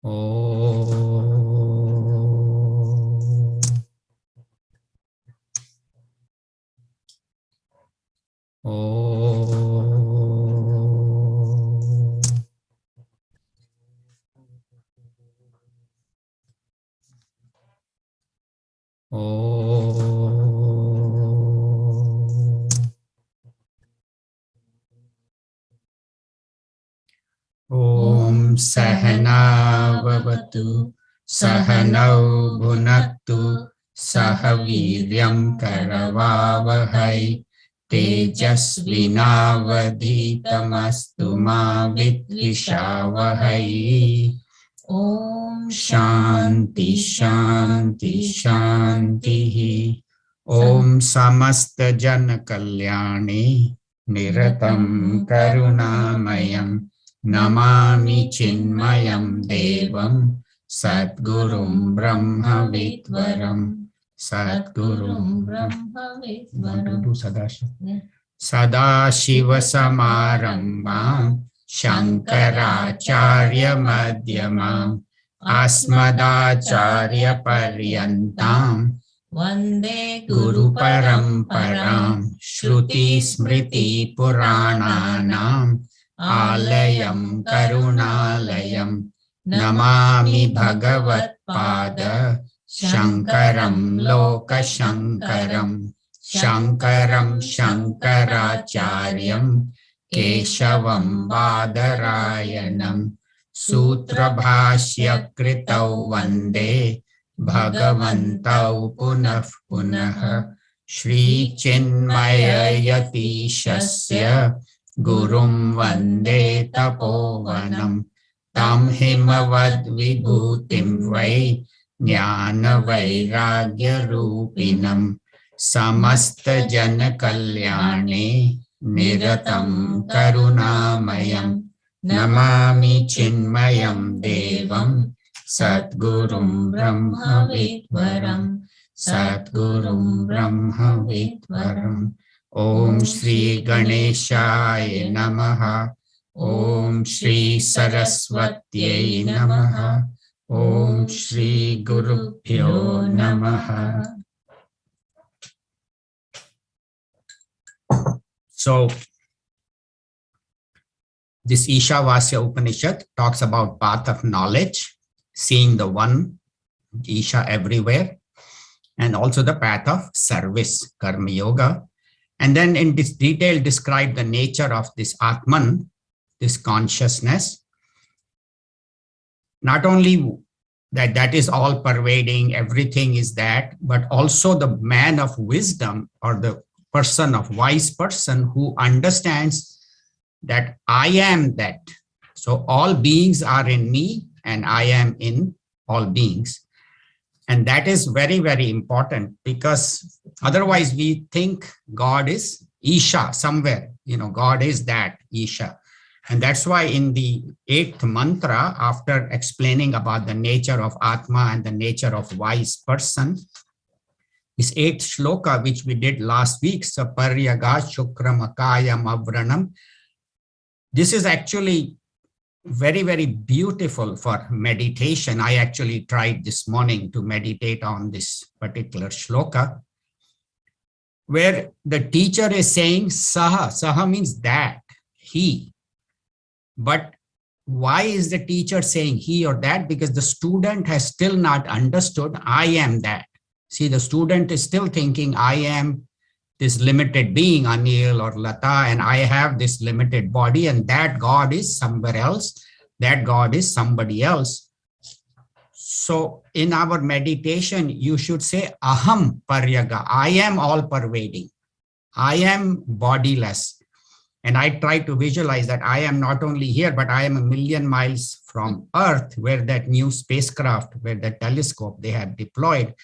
Om Sahana Vavatu Sahanau Bhunaktu Sahaviryam Karavavahai Tejasvinavadhitamastu ma vidvishavahai. Om Shanti Shanti Shanti. Om Samasta Jana Kalyani Niratam Karunamayam Namami Chinmayam Devam Satgurum Brahma Vidvaram Satgurum Brahma Vidvaram Sadashiva Samarambam Shankaracharya Madhyamam Asmadacharya Paryantam Vande Guru Paramparam Shruti Smriti Purananam Alayam Karunalayam Namami Bhagavat Pada Shankaram Loka Shankaram Shankaram Shankaracharyam Keshavam Badarayanam Sutra Bhashya Kritau Vande Bhagavantau Punah Punah Shri Chinmaya Yatishasya Gurum Vande Tapovanam Tam Himavad Vibhutim Vai Jnana Vairagya Rupinam Samasta Jana Kalyane Niratam Karunamayam Namami Chinmayam Devam Satgurum Brahma Vidvaram Satgurum Brahma Vidvaram. Om Shri Ganeshaya Namaha. Om Shri Saraswatyai Namaha. Om Shri Gurubhyo Namaha. So, this Isavasya Upanishad talks about path of knowledge, seeing the one, Isha everywhere, and also the path of service, Karma Yoga. And then in this detail describe the nature of this Atman, this consciousness. Not only that is all pervading, everything is that, but also the man of wisdom or the person of wise person who understands that I am that. So all beings are in me and I am in all beings. And that is very, very important because otherwise we think God is Isha somewhere, God is that Isha. And that's why in the 8th mantra, after explaining about the nature of Atma and the nature of wise person, this 8th shloka, which we did last week, Saparyaga Shukramakayam Avranam, this is actually very, very beautiful for meditation. I actually tried this morning to meditate on this particular shloka, where the teacher is saying Saha. Saha means that, he. But why is the teacher saying he or that? Because the student has still not understood I am that. See, the student is still thinking I am this limited being, Anil or Lata, and I have this limited body, and that God is somewhere else, that God is somebody else. So in our meditation, you should say Aham Paryaga, I am all pervading, I am bodiless. And I try to visualize that I am not only here, but I am a million miles from Earth, where that new spacecraft, where the telescope they have deployed.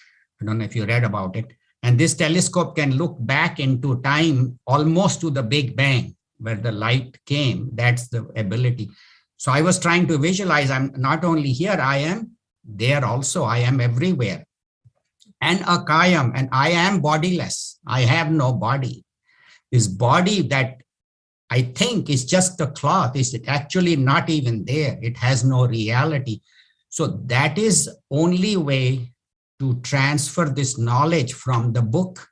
I don't know if you read about it. And this telescope can look back into time almost to the Big Bang, where the light came. That's the ability. So I was trying to visualize, I'm not only here, I am there also. I am everywhere. And akayam, and I am bodiless. I have no body. This body that I think is just a cloth, is actually not even there. It has no reality. So that is only way to transfer this knowledge from the book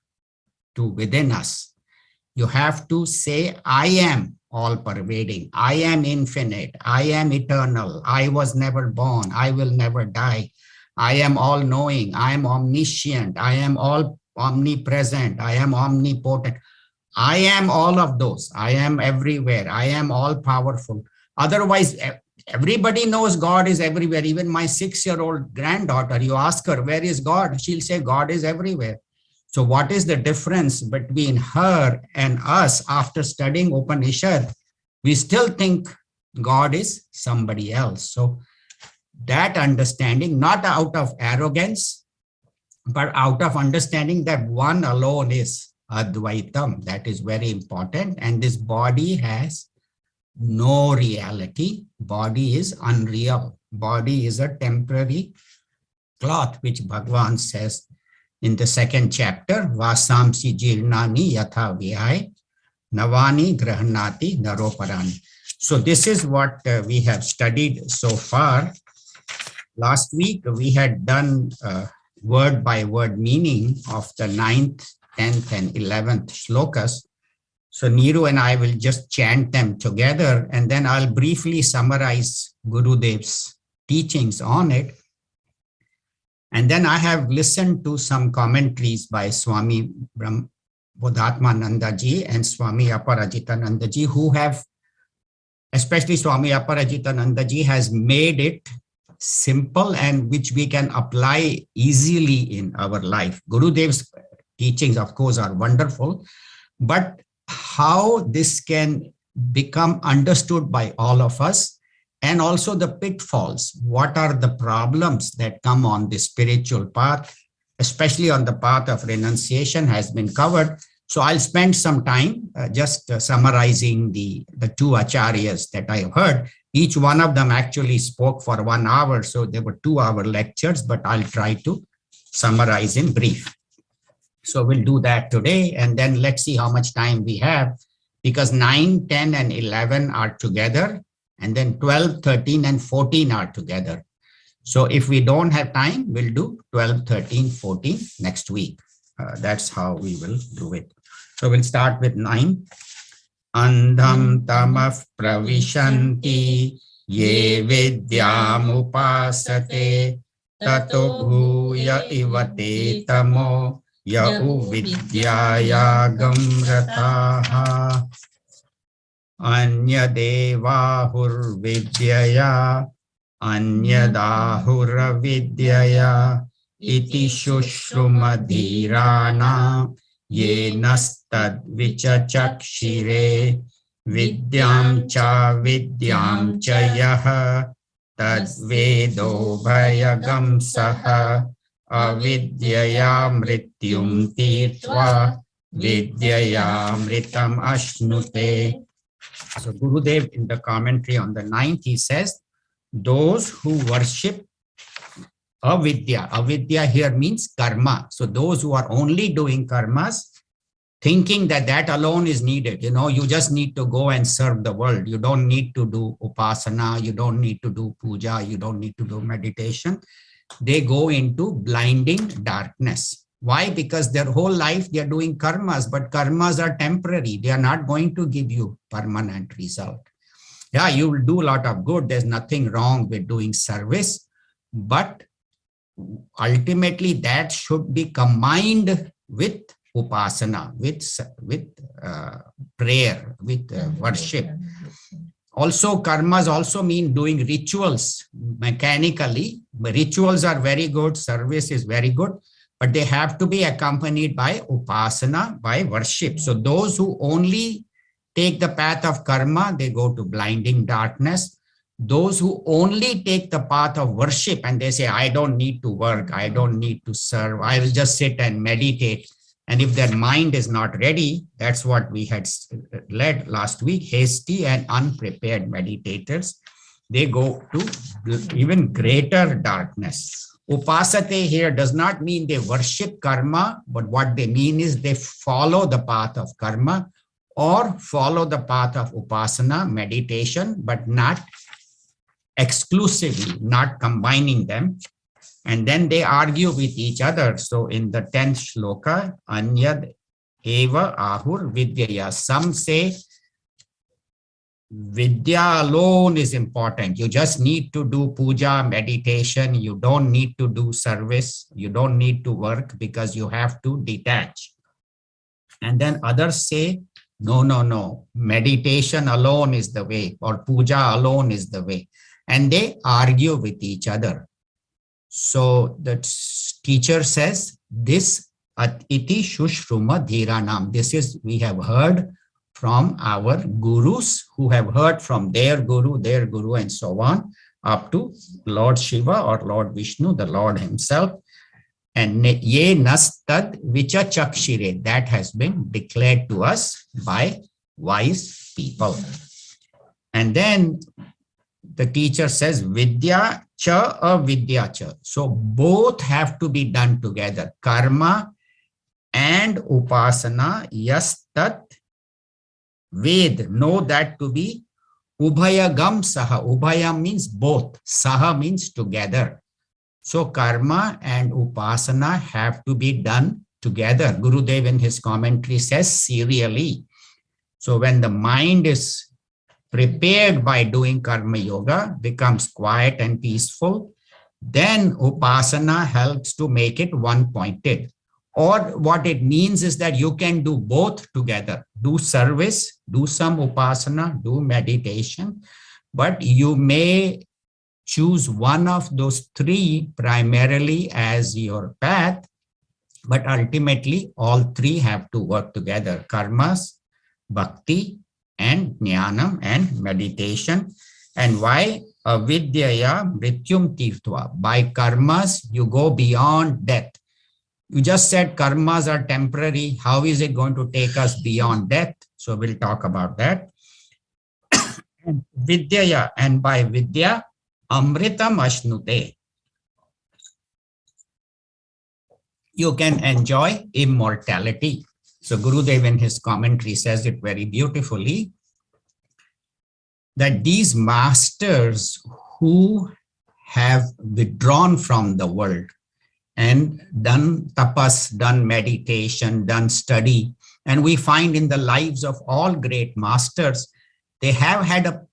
to within us. You have to say, I am all pervading. I am infinite. I am eternal. I was never born. I will never die. I am all knowing. I am omniscient. I am all omnipresent. I am omnipotent. I am all of those. I am everywhere. I am all powerful. Otherwise, everybody knows God is everywhere. Even my 6-year-old granddaughter, you ask her, where is God? She'll say, God is everywhere. So what is the difference between her and us after studying Upanishad? We still think God is somebody else. So that understanding, not out of arrogance, but out of understanding that one alone is Advaitam. That is very important. And this body has no reality. Body is unreal. Body is a temporary cloth, which Bhagavan says in the 2nd chapter, Vasamsi jirnani yatha vihai, navani grahanati naroparani. So this is what we have studied so far. Last week, we had done word by word meaning of the 9th, 10th, and 11th shlokas. So Neeru and I will just chant them together, and then I'll briefly summarize Gurudev's teachings on it. And then I have listened to some commentaries by Swami Bodhatmananda ji and Swami Aparajitananda ji, who have, especially Swami Aparajitananda ji, has made it simple and which we can apply easily in our life. Gurudev's teachings, of course, are wonderful, but how this can become understood by all of us, and also the pitfalls. What are the problems that come on the spiritual path, especially on the path of renunciation, has been covered. So I'll spend some time just summarizing the 2 acharyas that I have heard. Each one of them actually spoke for 1 hour, so there were 2-hour lectures, but I'll try to summarize in brief. So we'll do that today, and then let's see how much time we have, because 9, 10, and 11 are together, and then 12, 13, and 14 are together. So if we don't have time, we'll do 12, 13, 14 next week. That's how we will do it. So we'll start with 9. Andham tamaf pravishanti ye vidyam upasate tato bhuya ivate tamo ya uvidyaya gamrataha anyadevahur vidyaya anyadahura vidyaya iti shushrumadhirana ye nastad vichachakshire vidyam cha yaha tad vedo bhayagam saha avidyaya mrityum tirtva vidyaya mritam ashnute. So Gurudev, in the commentary on the 9th, he says, those who worship avidya. Avidya here means karma. So those who are only doing karmas, thinking that that alone is needed. You just need to go and serve the world. You don't need to do upasana. You don't need to do puja. You don't need to do meditation. They go into blinding darkness. Why? Because their whole life they are doing karmas, but karmas are temporary. They are not going to give you permanent result. Yeah, you will do a lot of good. There's nothing wrong with doing service, but ultimately that should be combined with upasana, with prayer, with worship. Also, karmas also mean doing rituals mechanically. Rituals are very good, service is very good, but they have to be accompanied by upasana, by worship. So those who only take the path of karma, they go to blinding darkness. Those who only take the path of worship and they say, I don't need to work, I don't need to serve, I will just sit and meditate. And if their mind is not ready, that's what we had led last week, hasty and unprepared meditators, they go to even greater darkness. Upasate here does not mean they worship karma, but what they mean is they follow the path of karma or follow the path of upasana, meditation, but not exclusively, not combining them. And then they argue with each other. So in the 10th shloka, Anyad Eva Ahur Vidyaya. Some say Vidya alone is important. You just need to do puja, meditation. You don't need to do service. You don't need to work because you have to detach. And then others say, no, no, no. Meditation alone is the way, or puja alone is the way. And they argue with each other. So the teacher says, this at iti shushruma dhiranam. This is, we have heard from our gurus who have heard from their guru, and so on, up to Lord Shiva or Lord Vishnu, the Lord himself. And ye nastad vicha chakshire, that has been declared to us by wise people. And then the teacher says, vidya cha avidya cha. So both have to be done together. Karma and upasana, yastat ved, know that to be ubhayagam saha. Ubhaya means both. Saha means together. So karma and upasana have to be done together. Gurudev in his commentary says serially. So when the mind is prepared by doing karma yoga, becomes quiet and peaceful, then upasana helps to make it one-pointed. Or what it means is that you can do both together. Do service, do some upasana, do meditation, but you may choose one of those three primarily as your path, but ultimately all three have to work together: karmas, bhakti, and jnanam, and meditation. And why? Avidyaya mrityum tirtva. By karmas, you go beyond death. You just said karmas are temporary. How is it going to take us beyond death? So we'll talk about that. And vidyaya, and by vidya, amritam ashnute. You can enjoy immortality. So Gurudev in his commentary says it very beautifully, that these masters who have withdrawn from the world and done tapas, done meditation, done study, and we find in the lives of all great masters, they have had a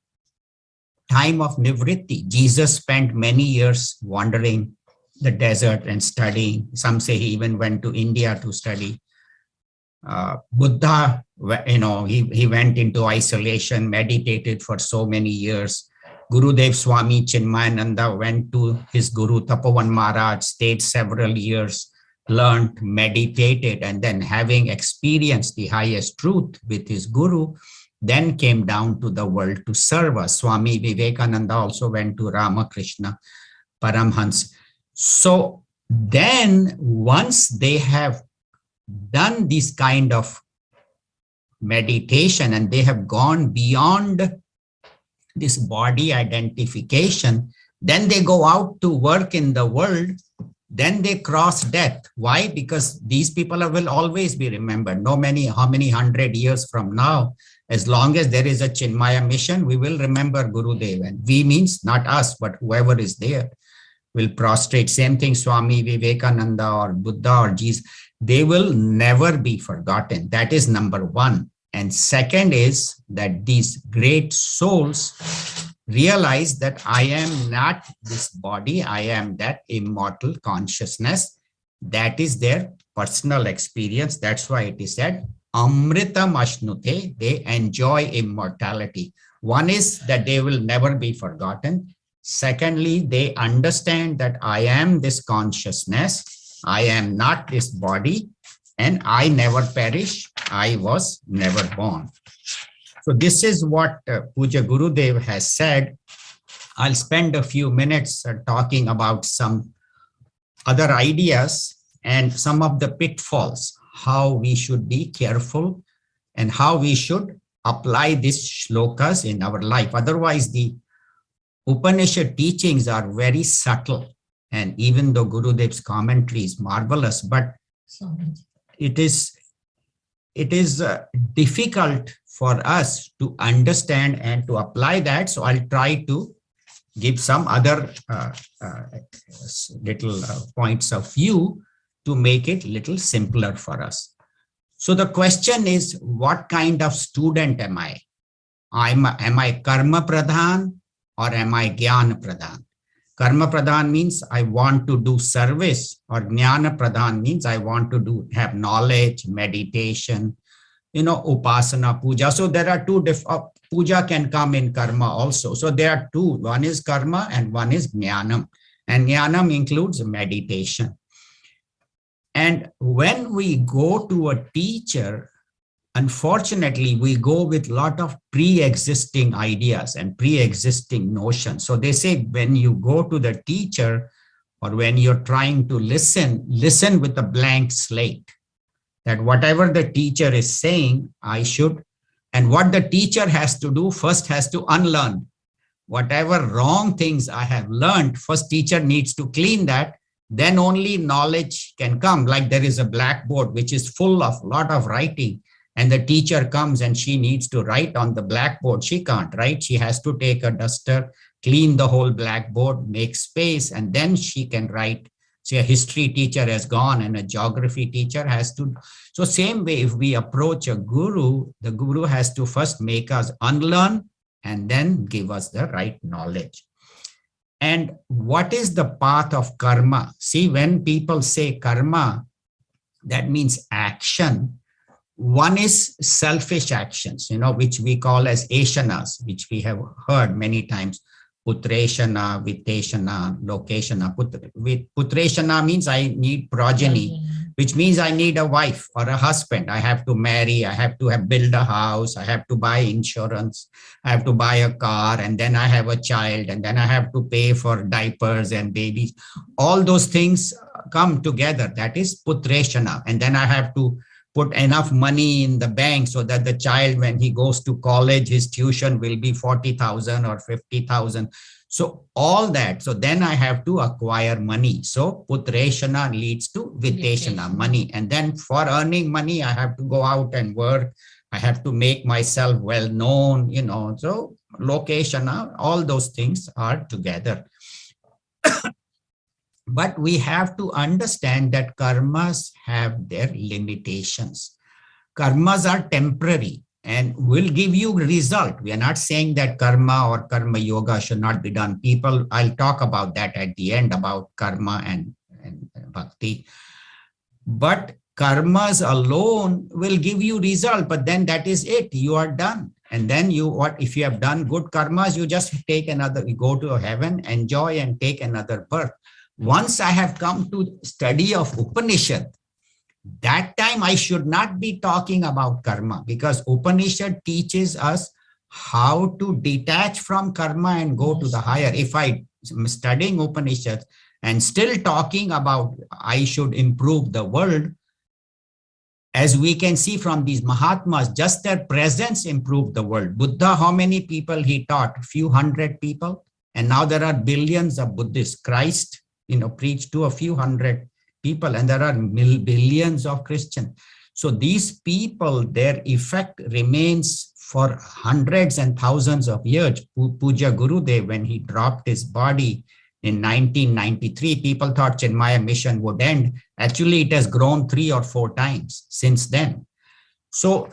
time of nivritti. Jesus spent many years wandering the desert and studying. Some say he even went to India to study. Buddha, he went into isolation, meditated for so many years. Gurudev Swami Chinmayananda went to his Guru Tapovan Maharaj, stayed several years, learned, meditated, and then having experienced the highest truth with his Guru, then came down to the world to serve us. Swami Vivekananda also went to Ramakrishna Paramhans. So then once they have done this kind of meditation and they have gone beyond this body identification, then they go out to work in the world, then they cross death. Why? Because these people will always be remembered. How many 100 years from now, as long as there is a Chinmaya mission, we will remember Gurudev. And we means not us, but whoever is there will prostrate. Same thing, Swami Vivekananda or Buddha or Jesus, they will never be forgotten. That is number one. And second is that these great souls realize that I am not this body, I am that immortal consciousness. That is their personal experience. That's why it is said, Amritam Ashnute, they enjoy immortality. One is that they will never be forgotten. Secondly, they understand that I am this consciousness, I am not this body, and I never perish, I was never born. So this is what Puja Gurudev has said. I'll spend a few minutes talking about some other ideas and some of the pitfalls, how we should be careful and how we should apply these shlokas in our life. Otherwise, the Upanishad teachings are very subtle. And even though Gurudev's commentary is marvelous, but it is difficult for us to understand and to apply that. So I'll try to give some other little points of view to make it little simpler for us. So the question is, what kind of student am I? Am I karma pradhan or am I jnana pradhan? Karma pradhan means I want to do service, or jnana pradhan means I want to have knowledge, meditation, upasana, puja. So there are two puja can come in karma also. So there are two. One is karma and one is jnanam. And jnanam includes meditation. And when we go to a teacher, unfortunately, we go with a lot of pre-existing ideas and pre-existing notions. So they say when you go to the teacher or when you're trying to listen with a blank slate. That whatever the teacher is saying, I should, and what the teacher has to do first has to unlearn. Whatever wrong things I have learned, first teacher needs to clean that, then only knowledge can come. Like there is a blackboard which is full of a lot of writing, and the teacher comes and she needs to write on the blackboard. She can't write. She has to take a duster, clean the whole blackboard, make space, and then she can write. Say a history teacher has gone and a geography teacher has to. So same way, if we approach a guru, the guru has to first make us unlearn and then give us the right knowledge. And what is the path of karma? See, when people say karma, that means action. One is selfish actions, which we call as ashanas, which we have heard many times. Putreshana, Viteshana, Lokeshana. Putreshana means I need progeny, which means I need a wife or a husband. I have to marry, I have to build a house, I have to buy insurance, I have to buy a car, and then I have a child, and then I have to pay for diapers and babies. All those things come together. That is Putreshana. And then I have to put enough money in the bank so that the child, when he goes to college, his tuition will be 40,000 or 50,000. So all that. So then I have to acquire money. So Putreshana leads to Viteshana, money. And then for earning money, I have to go out and work. I have to make myself well known, So Lokeshana, all those things are together. But we have to understand that karmas have their limitations. Karmas are temporary and will give you result. We are not saying that karma or karma yoga should not be done. I'll talk about that at the end, about karma and bhakti. But karmas alone will give you result, but then that is it. You are done. And then if you have done good karmas, you just take another, you go to heaven, enjoy and take another birth. Once I have come to study of Upanishad, that time I should not be talking about karma, because Upanishad teaches us how to detach from karma and go to the higher. If I am studying Upanishad and still talking about I should improve the world, as we can see from these Mahatmas, just their presence improved the world. Buddha, how many people he taught? A few hundred people. And now there are billions of Buddhists. Christ, preached to a few hundred people, and there are billions of Christians. So these people, their effect remains for hundreds and thousands of years. Puja Gurudev, when he dropped his body in 1993, people thought Chinmaya mission would end. Actually, it has grown 3 or 4 times since then. So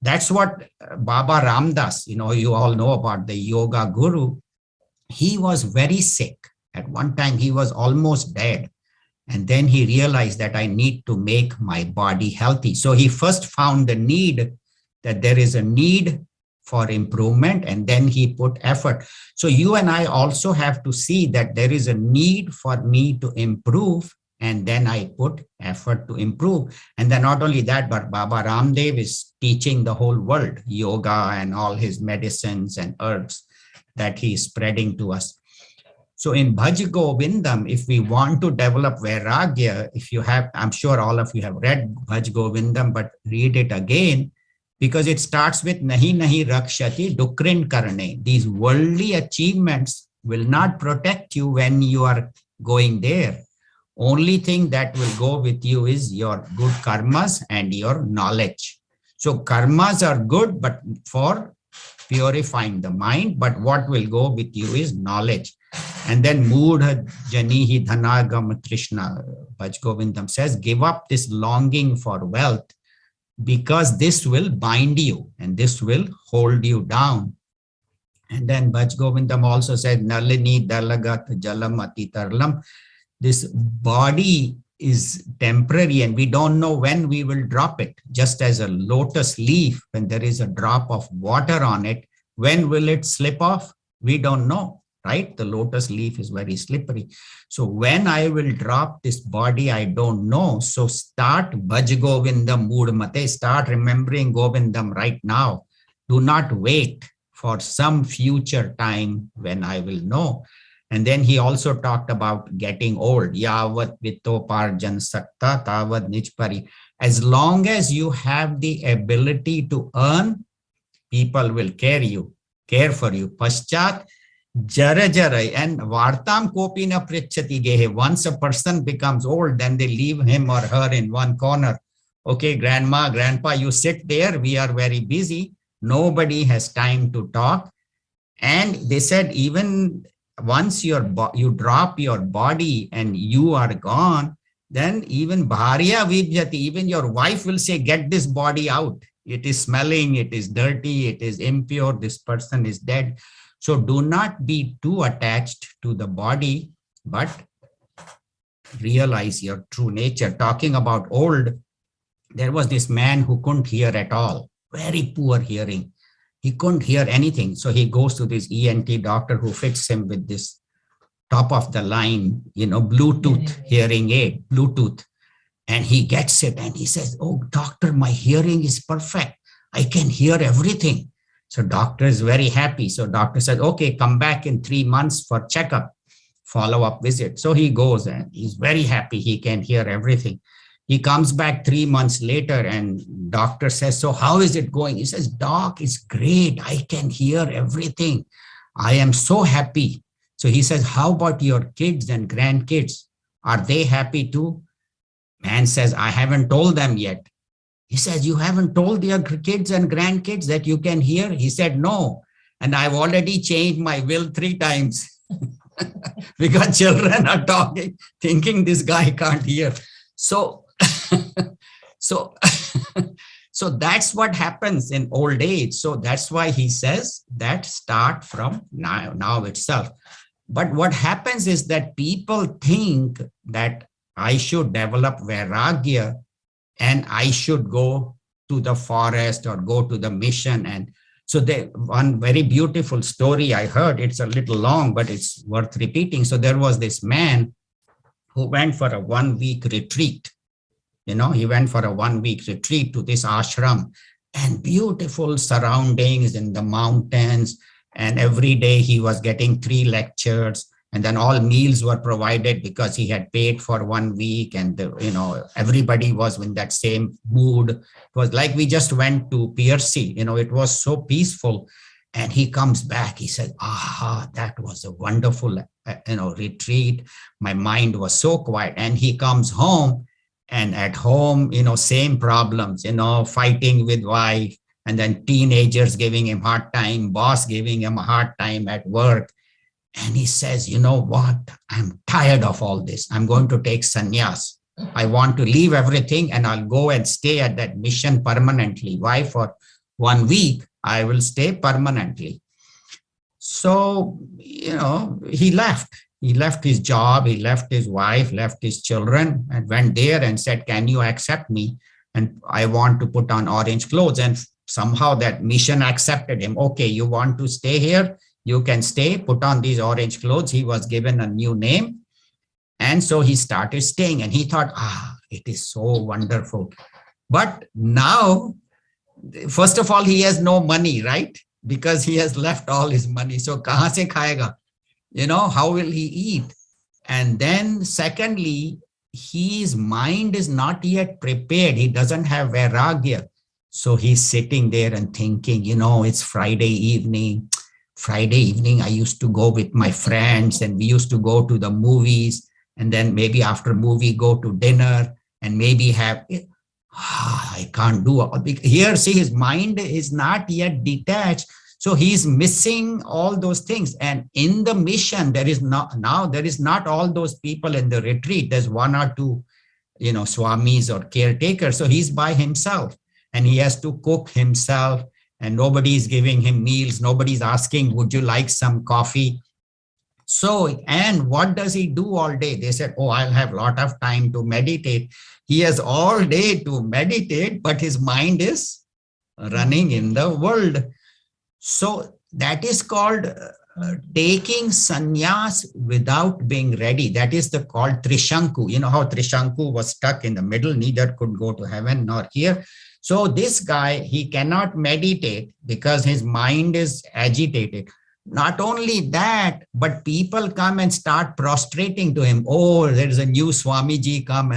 that's what Baba Ramdas, you all know about the yoga guru. He was very sick. At one time, he was almost dead. And then he realized that I need to make my body healthy. So he first found the need, that there is a need for improvement, and then he put effort. So you and I also have to see that there is a need for me to improve, and then I put effort to improve. And then not only that, but Baba Ramdev is teaching the whole world yoga and all his medicines and herbs that he is spreading to us. So in Bhaj Govindam, if we want to develop Vairagya, I'm sure all of you have read Bhaj Govindam, but read it again, because it starts with Nahi Nahi Rakshati Dukrin Karne. These worldly achievements will not protect you when you are going there. Only thing that will go with you is your good karmas and your knowledge. So karmas are good, but for purifying the mind, but what will go with you is knowledge. And then Moodha Janihi Dhanagam Krishna, Bhaj Govindam says, give up this longing for wealth, because this will bind you and this will hold you down. And then Bhaj Govindam also said, Nalini Dalagat Jalamati Tarlam. This body is temporary and we don't know when we will drop it. Just as a lotus leaf, when there is a drop of water on it, when will it slip off? We don't know, right? The lotus leaf is very slippery. So when I will drop this body, I don't know. So start Bhaj Govindam Moodmate, start remembering Govindam right now. Do not wait for some future time when I will know. And then he also talked about getting old. Yavat vitoparjan sakta tavad nijpari. As long as you have the ability to earn, people will care for you. Paschat jara jara and vartam kopina prichati gehe. Once a person becomes old, then they leave him or her in one corner. Okay, grandma, grandpa, you sit there. We are very busy. Nobody has time to talk. And they said, even once you drop your body and you are gone, then even bharya vibhyati, even your wife will say, get this body out. It is smelling, it is dirty, it is impure, this person is dead. So do not be too attached to the body, but realize your true nature. Talking about old, there was this man who couldn't hear at all, very poor hearing. He couldn't hear anything. So he goes to this ENT doctor who fits him with this top of the line, Bluetooth hearing aid, Bluetooth. And he gets it and he says, oh, doctor, my hearing is perfect. I can hear everything. So doctor is very happy. So doctor says, okay, come back in 3 months for checkup, follow-up visit. So he goes and he's very happy. He can hear everything. He comes back 3 months later and doctor says, so how is it going? He says, doc, it's great. I can hear everything. I am so happy. So he says, how about your kids and grandkids? Are they happy too? Man says, I haven't told them yet. He says, you haven't told your kids and grandkids that you can hear? He said, no. And I've already changed my will 3 times because children are talking, thinking this guy can't hear. So, so that's what happens in old age. So that's why he says that start from now itself. But what happens is that people think that I should develop vairagya and I should go to the forest or go to the mission. And so one very beautiful story I heard, it's a little long, but it's worth repeating. So there was this man who went for a 1-week retreat. He went for a 1-week retreat to this ashram and beautiful surroundings in the mountains. And every day he was getting 3 lectures. And then all meals were provided because he had paid for 1 week, and everybody was in that same mood. It was like we just went to PRC. It was so peaceful. And he comes back. He said, "Aha, that was a wonderful retreat. My mind was so quiet." And he comes home, and at home, same problems. Fighting with wife, and then teenagers giving him hard time, boss giving him a hard time at work. And he says, you know what? I'm tired of all this. I'm going to take sannyas. I want to leave everything and I'll go and stay at that mission permanently. Why? For 1 week, I will stay permanently. So, he left. He left his job, he left his wife, left his children, and went there and said, can you accept me? And I want to put on orange clothes. And somehow that mission accepted him. Okay, you want to stay here? You can stay, put on these orange clothes. He was given a new name. And so he started staying and he thought, it is so wonderful. But now, first of all, he has no money, right? Because he has left all his money. So kahan se khayega? How will he eat? And then secondly, his mind is not yet prepared. He doesn't have vairagya. So he's sitting there and thinking, it's Friday evening. I used to go with my friends and we used to go to the movies, and then maybe after movie go to dinner and maybe have, I can't do all. Here, see, his mind is not yet detached. So he's missing all those things. And in the mission, there is not all those people in the retreat. There's one or two, swamis or caretakers. So he's by himself and he has to cook himself, and nobody's giving him meals. Nobody's asking, would you like some coffee? So, and what does he do all day? They said, oh, I'll have a lot of time to meditate. He has all day to meditate, but his mind is running in the world. So that is called taking sannyas without being ready. That is called Trishanku. You know how Trishanku was stuck in the middle, neither could go to heaven nor here. So this guy, he cannot meditate because his mind is agitated. Not only that, but people come and start prostrating to him. Oh, there's a new Swamiji come,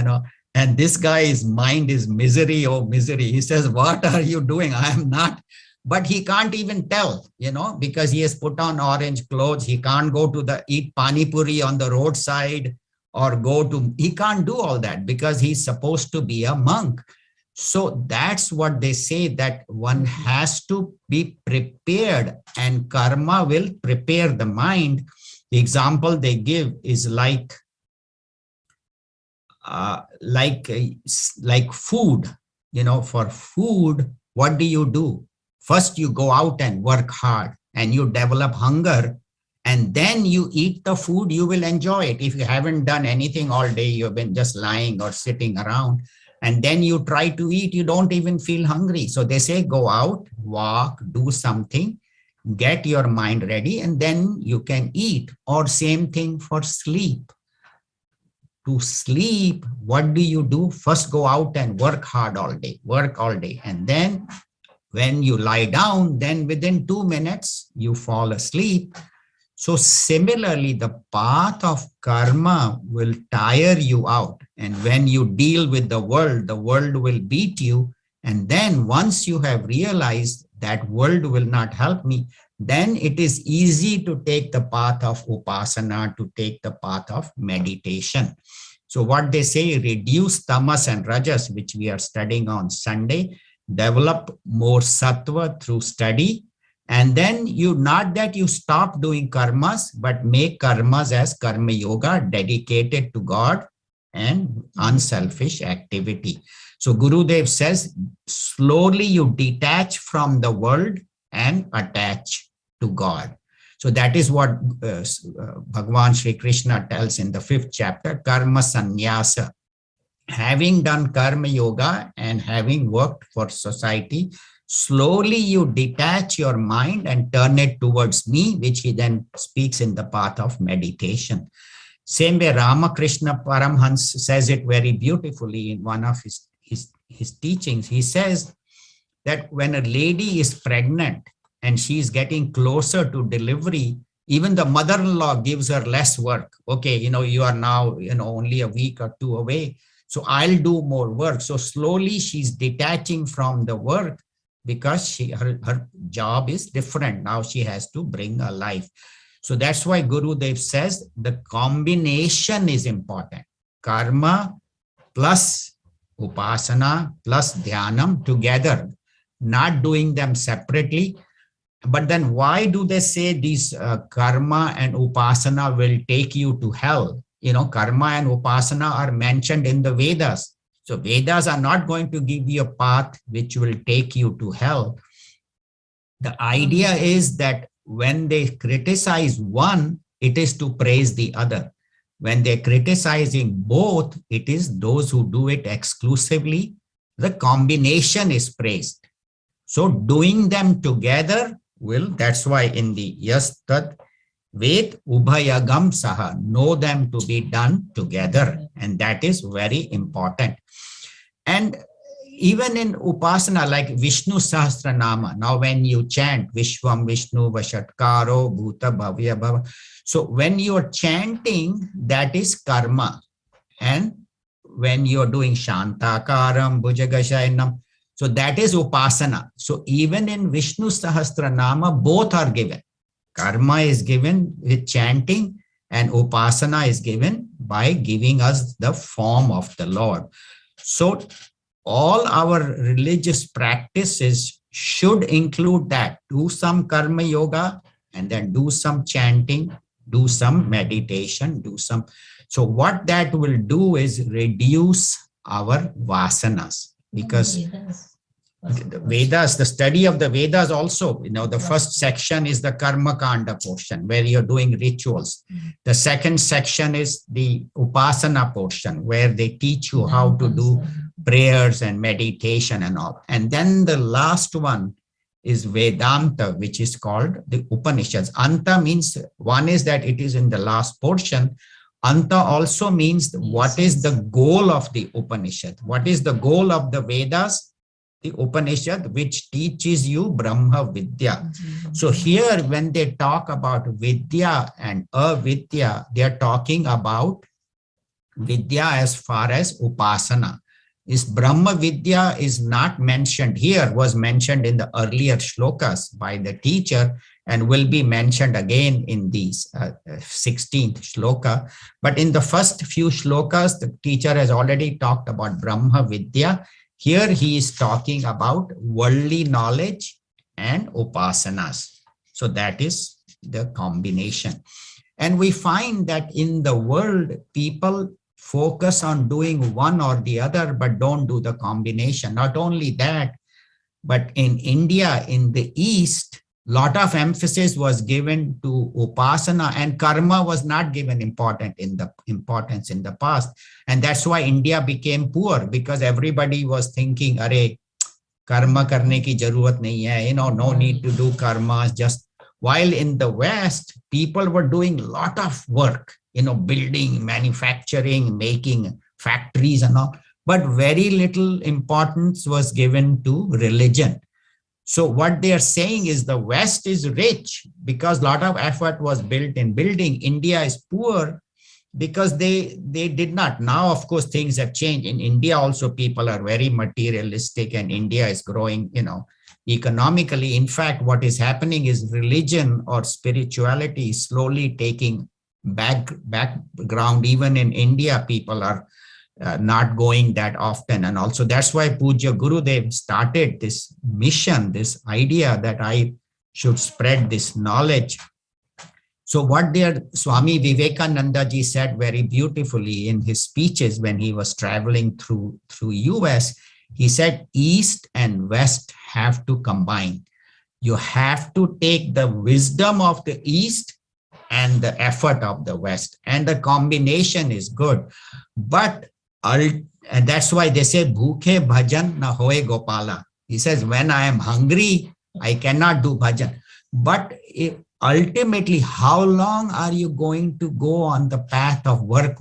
and this guy's mind is misery, oh misery. He says, what are you doing? I am not. But he can't even tell, because he has put on orange clothes. He can't go to eat pani puri on the roadside or he can't do all that because he's supposed to be a monk. So that's what they say, that one has to be prepared, and karma will prepare the mind. The example they give is like food. For food, what do? First, you go out and work hard and you develop hunger, and then you eat the food, you will enjoy it. If you haven't done anything all day, you've been just lying or sitting around, and then you try to eat, you don't even feel hungry. So they say, go out, walk, do something, get your mind ready, and then you can eat. Or same thing for sleep. To sleep, what do? First go out and work hard all day, and then when you lie down, then within 2 minutes, you fall asleep. So similarly, the path of karma will tire you out. And when you deal with the world will beat you. And then once you have realized that world will not help me, then it is easy to take the path of upasana, to take the path of meditation. So what they say, reduce tamas and rajas, which we are studying on Sunday, develop more sattva through study. And then not that you stop doing karmas, but make karmas as karma yoga, dedicated to God and unselfish activity. So Gurudev says, slowly you detach from the world and attach to God. So that is what Bhagavan Shri Krishna tells in the 5th chapter, karma sannyasa. Having done karma yoga and having worked for society, slowly you detach your mind and turn it towards me, which he then speaks in the path of meditation. Same way Ramakrishna Paramhans says it very beautifully in one of his teachings. He says that when a lady is pregnant and she is getting closer to delivery, even the mother-in-law gives her less work. Okay, you are now only a week or two away, so I'll do more work. So slowly she's detaching from the work because her job is different. Now she has to bring a life. So that's why Gurudev says the combination is important. Karma plus upasana plus dhyanam together, not doing them separately. But then why do they say these karma and upasana will take you to hell? Karma and upasana are mentioned in the Vedas. So Vedas are not going to give you a path which will take you to hell. The idea is that when they criticize one, it is to praise the other. When they're criticizing both, it is those who do it exclusively. The combination is praised. So doing them together that's why in the Yastat Ved Ubhayagam Saha, know them to be done together. And that is very important. And even in Upasana, like Vishnu Sahasranama, now when you chant Vishwam Vishnu Vashatkaro Bhuta Bhavya Bhava, so when you're chanting, that is karma. And when you're doing Shantakaram, Bhujagashayanam, so that is Upasana. So even in Vishnu Sahasranama, both are given. Karma is given with chanting, and Upasana is given by giving us the form of the Lord. So all our religious practices should include that. Do some karma yoga and then do some chanting, do some meditation, do some. So what that will do is reduce our vasanas, because the Vedas, the study of the Vedas also, the first section is the Karma Kanda portion where you're doing rituals. The second section is the Upasana portion where they teach you how to do prayers and meditation and all. And then the last one is Vedanta, which is called the Upanishads. Anta means, one is that it is in the last portion. Anta also means what is the goal of the Upanishad? What is the goal of the Vedas? The Upanishad, which teaches you Brahma Vidya. So here, when they talk about Vidya and Avidya, they are talking about Vidya as far as Upasana. Is Brahma Vidya is not mentioned here, was mentioned in the earlier shlokas by the teacher and will be mentioned again in these 16th shloka. But in the first few shlokas, the teacher has already talked about Brahma Vidya. Here he is talking about worldly knowledge and upasanas. So that is the combination. And we find that in the world, people focus on doing one or the other, but don't do the combination. Not only that, but in India, in the East, lot of emphasis was given to upasana, and karma was not given importance in the past. And that's why India became poor, because everybody was thinking, "Arey, karma karne ki zarurat nahi hai, no need to do karmas." Just while in the West, people were doing a lot of work, building, manufacturing, making factories and all, but very little importance was given to religion. So what they are saying is the West is rich because a lot of effort was built in building. India is poor because they did not. Now, of course, things have changed. In India also, people are very materialistic, and India is growing, economically. In fact, what is happening is religion or spirituality is slowly taking background. Even in India, people are not going that often. And also that's why Puja Gurudev started this mission, this idea that I should spread this knowledge. So what their Swami Vivekananda ji said very beautifully in his speeches when he was traveling through US, he said, East and West have to combine. You have to take the wisdom of the East and the effort of the West, and the combination is good. But and that's why they say, Bhukhe bhajan na hoye Gopala. He says, when I am hungry, I cannot do bhajan. But ultimately, how long are you going to go on the path of work?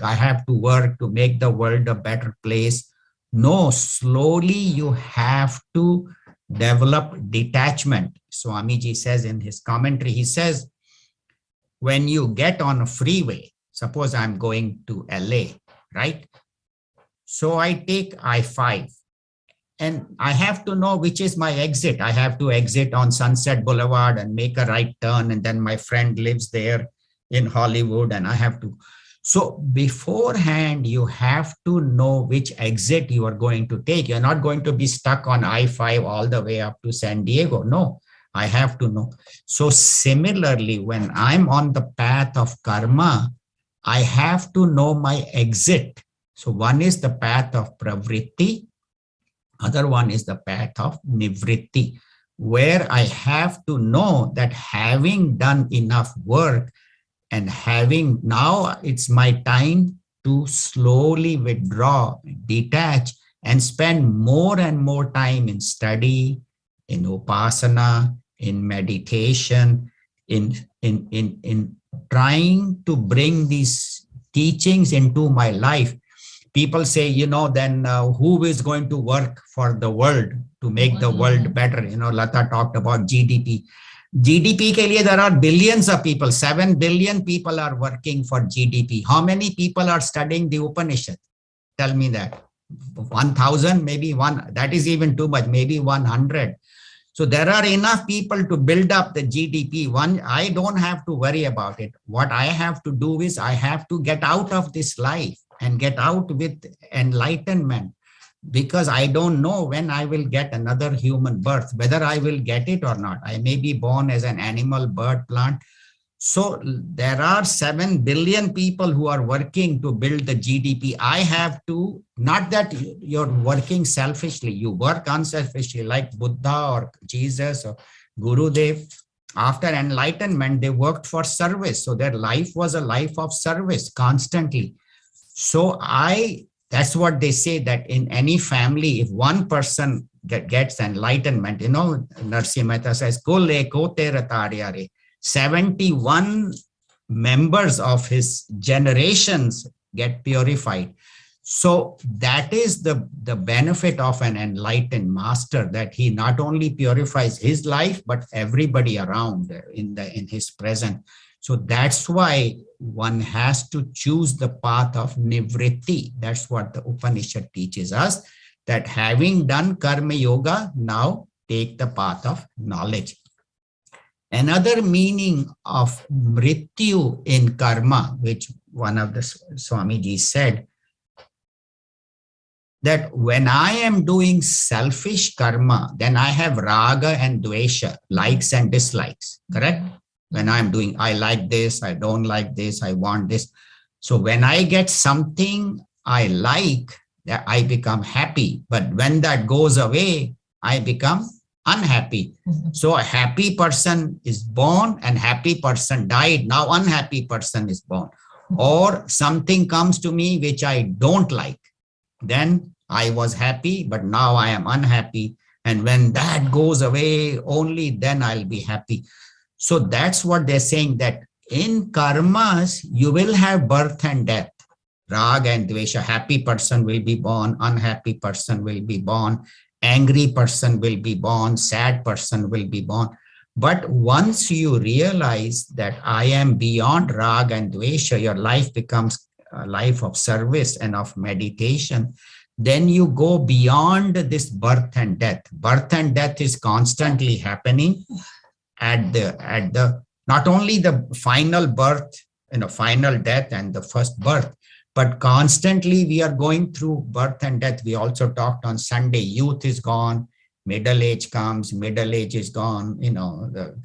I have to work to make the world a better place. No, slowly you have to develop detachment. Swamiji says in his commentary, he says, when you get on a freeway, suppose I'm going to LA, right? So I take I-5 and I have to know which is my exit. I have to exit on Sunset Boulevard and make a right turn. And then my friend lives there in Hollywood and I have to. So beforehand, you have to know which exit you are going to take. You're not going to be stuck on I-5 all the way up to San Diego. No, I have to know. So similarly, when I'm on the path of karma, I have to know my exit. So one is the path of pravritti, other one is the path of nivritti, where I have to know that having done enough work and having now it's my time to slowly withdraw, detach, and spend more and more time in study, in upasana, in meditation, in trying to bring these teachings into my life. People say, then who is going to work for the world to make the world better? Lata talked about GDP. GDP ke liye there are billions of people. 7 billion people are working for GDP. How many people are studying the Upanishad? Tell me that. 1,000, maybe one. That is even too much. Maybe 100. So there are enough people to build up the GDP. I don't have to worry about it. What I have to do is I have to get out of this life and get out with enlightenment, because I don't know when I will get another human birth, whether I will get it or not. I may be born as an animal, bird, plant. So there are 7 billion people who are working to build the GDP. I have to, not that you're working selfishly, you work unselfishly like Buddha or Jesus or Gurudev. After enlightenment, they worked for service. So their life was a life of service constantly. So that's what they say, that in any family, if one person gets enlightenment, Narsimha Mehta says, Kul eko tera taryare, 71 members of his generations get purified. So that is the benefit of an enlightened master, that he not only purifies his life, but everybody around in his present. So that's why one has to choose the path of nivritti. That's what the Upanishad teaches us, that having done karma yoga, now take the path of knowledge. Another meaning of mrityu in karma, which one of the Swamiji said, that when I am doing selfish karma, then I have raga and dvesha, likes and dislikes, correct? When I'm doing, I like this, I don't like this, I want this. So when I get something I like, that I become happy. But when that goes away, I become unhappy. So a happy person is born and happy person died. Now unhappy person is born. Or something comes to me which I don't like. Then I was happy, but now I am unhappy. And when that goes away, only then I'll be happy. So that's what they're saying, that in karmas, you will have birth and death, rag and dvesha. Happy person will be born, unhappy person will be born, angry person will be born, sad person will be born. But once you realize that I am beyond rag and dvesha, your life becomes a life of service and of meditation. Then you go beyond this birth and death. Birth and death is constantly happening at the not only the final birth, final death and the first birth, but constantly we are going through birth and death. We also talked on Sunday, youth is gone, middle age comes, middle age is gone, the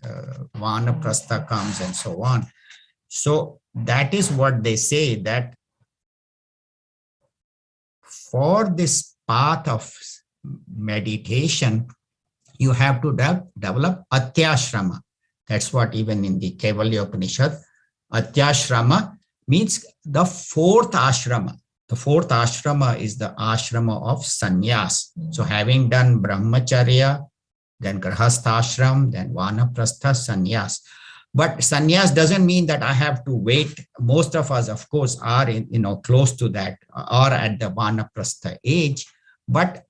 vanaprastha comes and so on. So that is what they say, that for this path of meditation, you have to develop atyashrama. That's what even in the Kaivalya Upanishad, atyashrama means the fourth ashrama. The fourth ashrama is the ashrama of sannyas. So having done brahmacharya, then grahastha ashram, then vanaprastha, sannyas. But sannyas doesn't mean that I have to wait. Most of us, of course, are close to that or at the vanaprastha age, but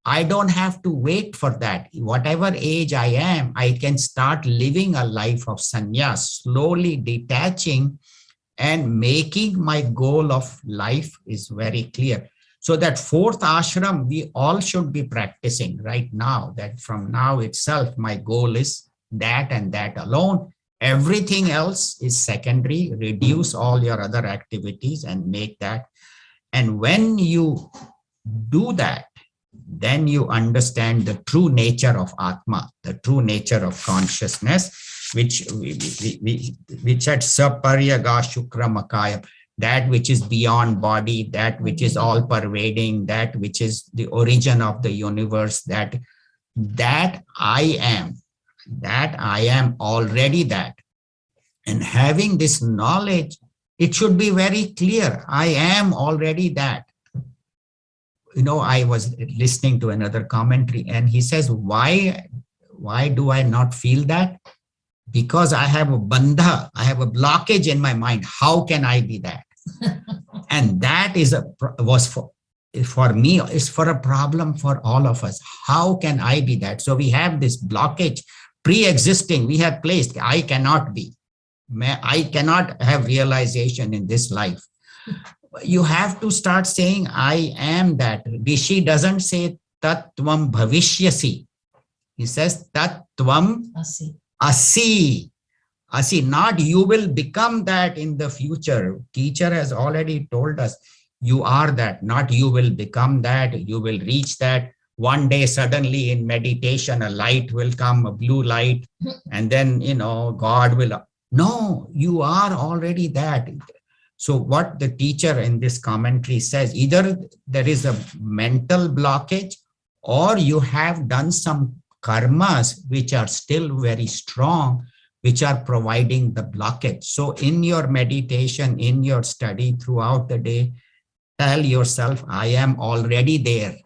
I don't have to wait for that. Whatever age I am, I can start living a life of sannyas, slowly detaching and making my goal of life is very clear. So that fourth ashram, we all should be practicing right now, that from now itself, my goal is that and that alone. Everything else is secondary. Reduce all your other activities and make that. And when you do that, then you understand the true nature of Atma, the true nature of consciousness, which at Saparyaga Shukramakaya, that which is beyond body, that which is all pervading, that which is the origin of the universe, that I am already that. And having this knowledge, it should be very clear. I am already that. I was listening to another commentary and he says, why do I not feel that? Because I have a bandha, I have a blockage in my mind. How can I be that? And that for me, is for a problem for all of us. How can I be that? So we have this blockage pre-existing. We have placed, I cannot be. I cannot have realization in this life. You have to start saying, I am that. Rishi doesn't say tattvam bhavishyasi. He says tattvam asi. Asi, not you will become that in the future. Teacher has already told us, You are that, not you will become that, you will reach that. One day, suddenly in meditation, a light will come, a blue light, and then, God will. No, you are already that. So what the teacher in this commentary says, either there is a mental blockage or you have done some karmas which are still very strong, which are providing the blockage. So in your meditation, in your study throughout the day, tell yourself, I am already there.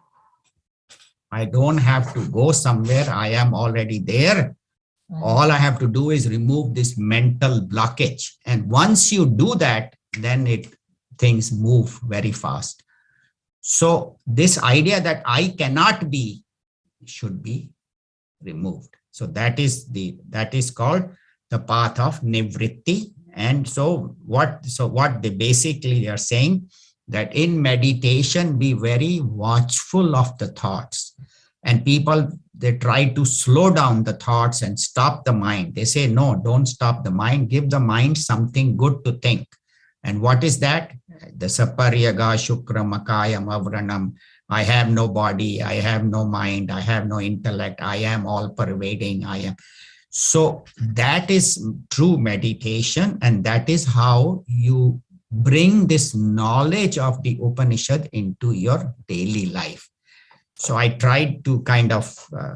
I don't have to go somewhere. I am already there. All I have to do is remove this mental blockage. And once you do that, then things move very fast. So this idea that I cannot be should be removed. So that is called the path of nivritti. And so what they basically are saying, that in meditation, be very watchful of the thoughts. And people, they try to slow down the thoughts and stop the mind. They say, no, don't stop the mind. Give the mind something good to think. And what is that? The saparyaga shukra makayam avranam. I have no body. I have no mind. I have no intellect. I am all pervading. I am. So that is true meditation. And that is how you bring this knowledge of the Upanishad into your daily life. So I tried to kind of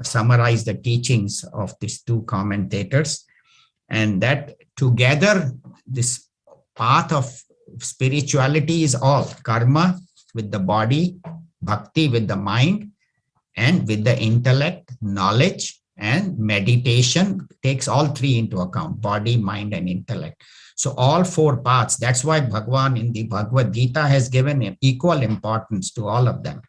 summarize the teachings of these two commentators, and that together, this path of spirituality is all karma with the body, bhakti with the mind, and with the intellect, knowledge, and meditation takes all three into account: body, mind, and intellect. So all four paths. That's why Bhagavan in the Bhagavad Gita has given equal importance to all of them.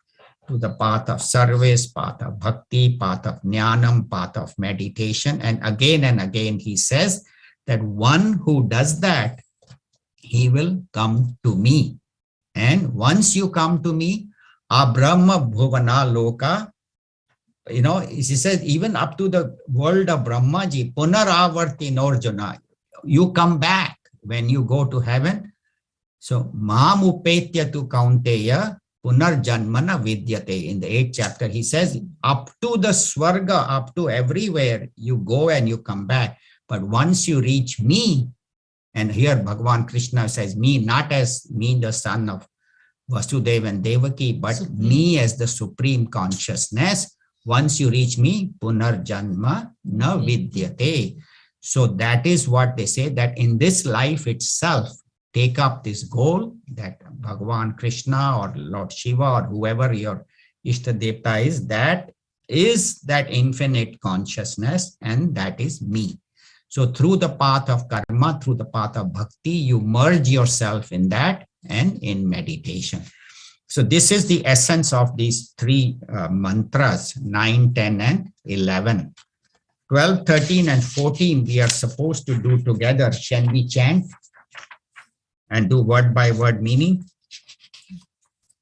To the path of service, path of bhakti, path of jnanam, path of meditation. And again, he says that one who does that, he will come to me. And once you come to me, abrahma bhuvana loka, he says, even up to the world of Brahmaji, punaravarti norjuna, you come back when you go to heaven. So, mam upetya tu kaunteya, punarjanmana vidyate. In the 8th chapter, he says, up to the swarga, up to everywhere, you go and you come back. But once you reach me, and here Bhagavan Krishna says me, not as me, the son of Vasudeva and Devaki, but Supreme. Me as the supreme consciousness. Once you reach me, punarjanma na vidyate. So that is what they say, that in this life itself, take up this goal that Bhagavan Krishna or Lord Shiva or whoever your Ishta Devta is that infinite consciousness, and that is me. So through the path of karma, through the path of bhakti, you merge yourself in that and in meditation. So this is the essence of these three mantras, 9, 10, and 11. 12, 13, and 14, we are supposed to do together. Shall we chant and do word by word meaning?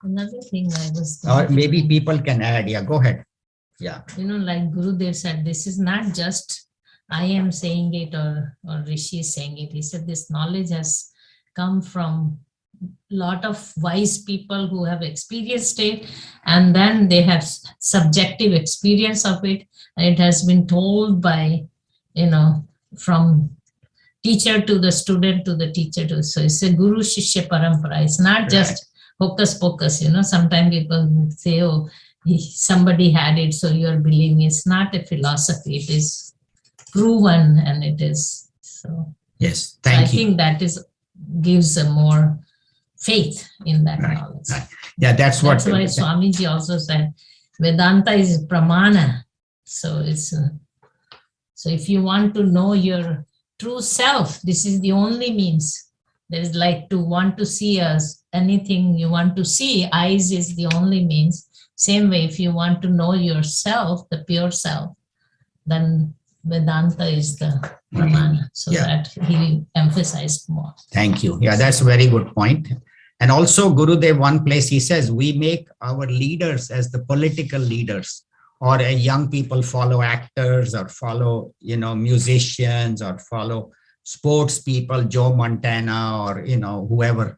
Another thing I was... Or maybe people can add. Yeah, go ahead. Yeah. Like Gurudev said, this is not just I am saying it or Rishi is saying it. He said this knowledge has come from lot of wise people who have experienced it, and then they have subjective experience of it, and it has been told by, from teacher to the student to the teacher to, so it's a guru shishya parampara. It's not just hocus pocus. Sometimes people say, oh, somebody had it, so you're believing. It's not a philosophy. It is proven, and it is so. Yes, thank you. I think that gives a more faith in that knowledge. Right. Yeah, that's why Swamiji also said Vedanta is pramana. So it's so if you want to know your true self, this is the only means. There is like to want to see us, anything you want to see, eyes is the only means. Same way, if you want to know yourself, the pure self, then Vedanta is the pramana. So that he emphasized more. Thank you. Yeah, that's a very good point. And also Gurudev, one place he says, we make our leaders as the political leaders, or young people follow actors or follow, musicians or follow sports people, Joe Montana or, whoever.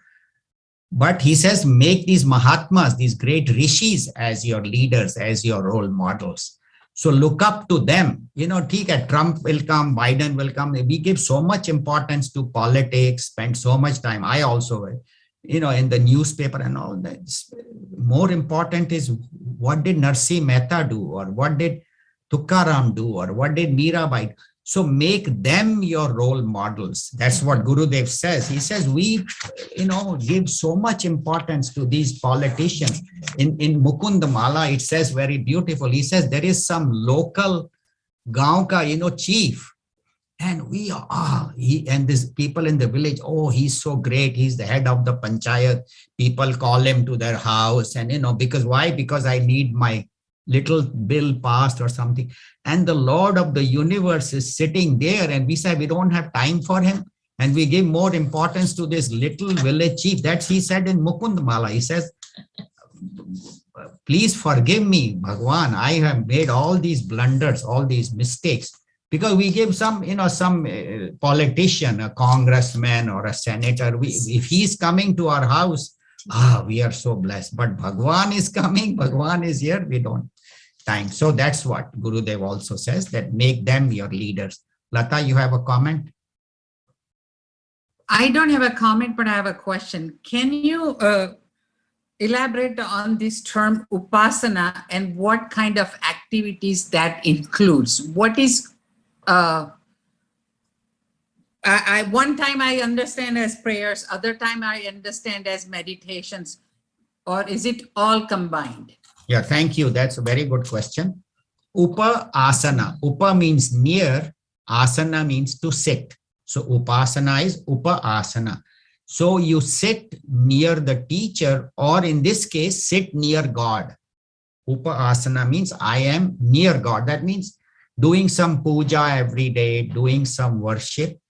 But he says, make these Mahatmas, these great rishis as your leaders, as your role models. So look up to them. Trump will come, Biden will come. We give so much importance to politics, spend so much time. I also, in the newspaper and all that. More important is what did Narsi Mehta do, or what did Tukaram do, or what did Mirabai do? So make them your role models. That's what Gurudev says. He says we, give so much importance to these politicians. In Mukundamala, it says very beautiful. He says there is some local gaon ka, chief, and we are, and these people in the village, oh, he's so great. He's the head of the panchayat. People call him to their house, and because why? Because I need my little bill passed or something. And the Lord of the universe is sitting there, and we say we don't have time for him, and we give more importance to this little village chief. That's he said in Mukundmala. He says, please forgive me, Bhagwan. I have made all these blunders, all these mistakes, because we give some politician, a congressman or a senator. If he's coming to our house, we are so blessed. But Bhagwan is coming, Bhagwan is here, we don't time. So that's what Gurudev also says, that make them your leaders. Lata, you have a comment? I don't have a comment, but I have a question. Can you elaborate on this term Upasana and what kind of activities that includes? What is, one time I understand as prayers, other time I understand as meditations, or is it all combined? Yeah, thank you. That's a very good question. Upasana. Upa means near, asana means to sit. So Upasana is Upasana. So you sit near the teacher, or in this case, sit near God. Upasana means I am near God. That means doing some puja every day, doing some worship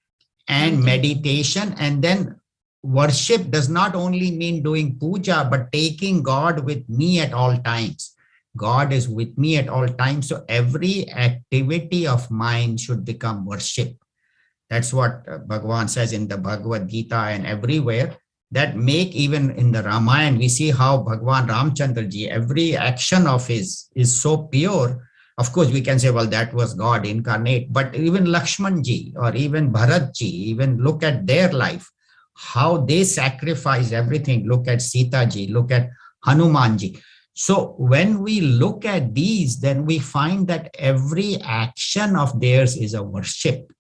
and meditation. And then worship does not only mean doing puja, but taking God with me at all times. God is with me at all times. So every activity of mine should become worship. That's what Bhagavan says in the Bhagavad Gita and everywhere, that make, even in the Ramayana, we see how Bhagavan Ramchandra ji, every action of his is so pure. Of course, we can say, well, that was God incarnate, but even Lakshman ji or even Bharat ji, even look at their life, how they sacrifice everything. Look at Sita ji, look at Hanuman ji. So when we look at these, then we find that every action of theirs is a worship.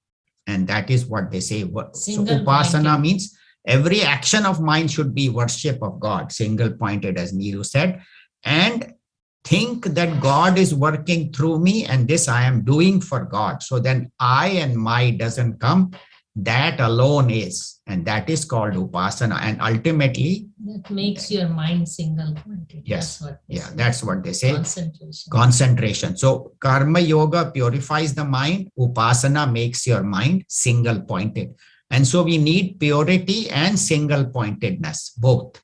And that is what they say. So Upasana means every action of mine should be worship of God, single pointed, as Neeru said, and think that God is working through me and this I am doing for God. So then I and my doesn't come. That alone is, and that is called Upasana. And ultimately, that makes your mind single pointed. Yes. That's what they say. Concentration. Concentration. So Karma Yoga purifies the mind. Upasana makes your mind single pointed. And so we need purity and single pointedness, both.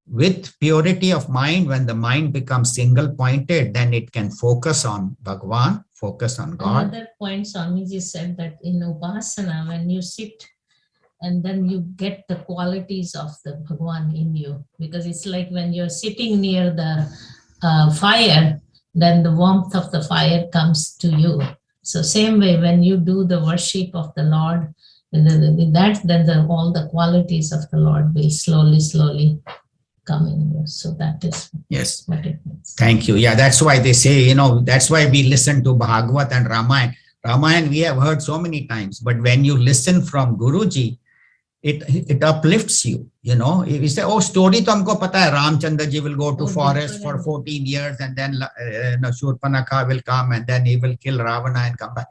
With purity of mind, when the mind becomes single pointed, then it can focus on Bhagwan, focus on God. Another point Swamiji said, that in Upasana, when you sit and then you get the qualities of the Bhagwan in you, because it's like when you're sitting near the fire, then the warmth of the fire comes to you. So same way, when you do the worship of the Lord, with that, then all the qualities of the Lord will slowly come in you. So that is what it means. Thank you. Yeah, that's why they say, that's why we listen to Bhagavad and Ramayana. Ramayana we have heard so many times, but when you listen from Guruji, it uplifts you. You say, oh, story to humko pata hai, Ramchandra ji will go to forest for 14 years and then Shurpanakha will come and then he will kill Ravana and come back.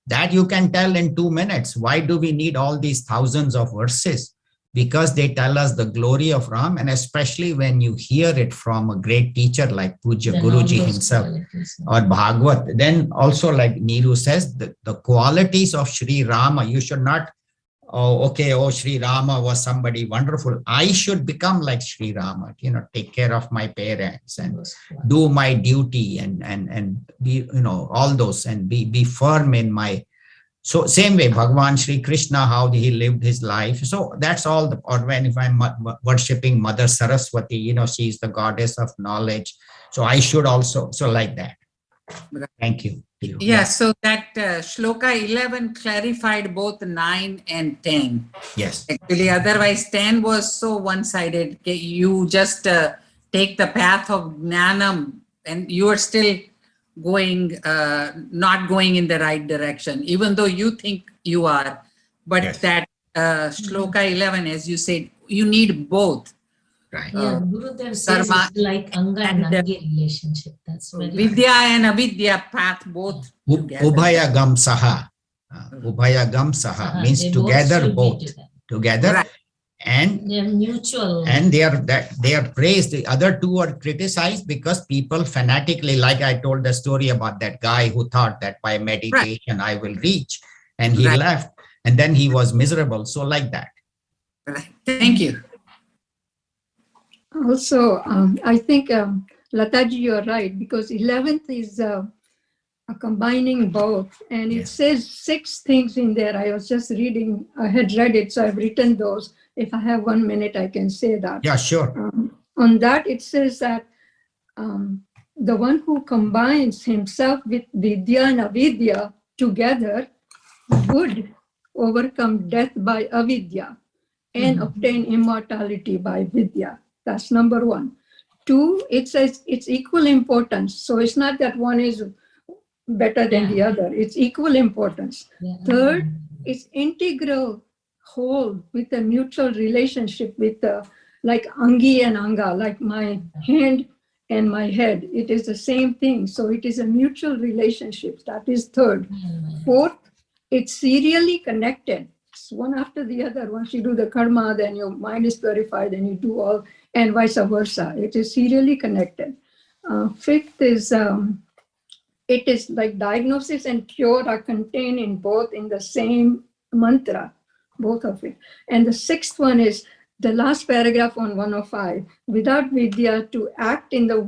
That you can tell in 2 minutes. Why do we need all these thousands of verses? Because they tell us the glory of Ram, and especially when you hear it from a great teacher like Puja Guruji himself or Bhagavad, then also like Neeru says, the qualities of Shri Rama, you should not, Shri Rama was somebody wonderful. I should become like Shri Rama, take care of my parents and do my duty and be, all those, and be firm in my So same way, Bhagavan Shri Krishna, how he lived his life. So that's all. Or when if I'm worshipping Mother Saraswati, she's the goddess of knowledge. So I should also, so like that. Thank you. Yeah, so that shloka 11 clarified both 9 and 10. Yes. Actually, otherwise 10 was so one-sided. You just take the path of jnanam and you are still going, not going in the right direction, even though you think you are. But Yes. that shloka 11, as you said, you need both. Right. Yeah, Gurudev says karma it's like Anga and and, Angi relationship. That's very Vidya and avidya path both together. Ubhaya gam saha. Ubhaya gam saha means they together, should be both together. Right. And they're mutual. And they are praised. The other two are criticized because people fanatically, like I told the story about that guy who thought that by meditation I will reach, and he left, and then he was miserable. So like that. Right. Thank you. Also, I think, Lataji, you're right, because 11th is combining both. And it Yes. says 6 things in there. I was just reading, I had read it, so I've written those. If I have 1 minute, I can say that. Yeah, sure. On that, it says that the one who combines himself with Vidya and Avidya together would overcome death by Avidya and obtain immortality by Vidya. That's number 1. 2, it says it's equal importance. So it's not that one is better than the other. It's equal importance. Yeah. Third, it's integral whole with a mutual relationship with like Angi and Anga, like my hand and my head. It is the same thing. So it is a mutual relationship. That is third. Fourth, it's serially connected. It's one after the other. Once you do the karma, then your mind is purified and you do all, and vice versa. It is serially connected. Fifth is, it is like diagnosis and cure are contained in both in the same mantra, both of it. And the 6th one is the last paragraph on 105. Without Vidya, to act in the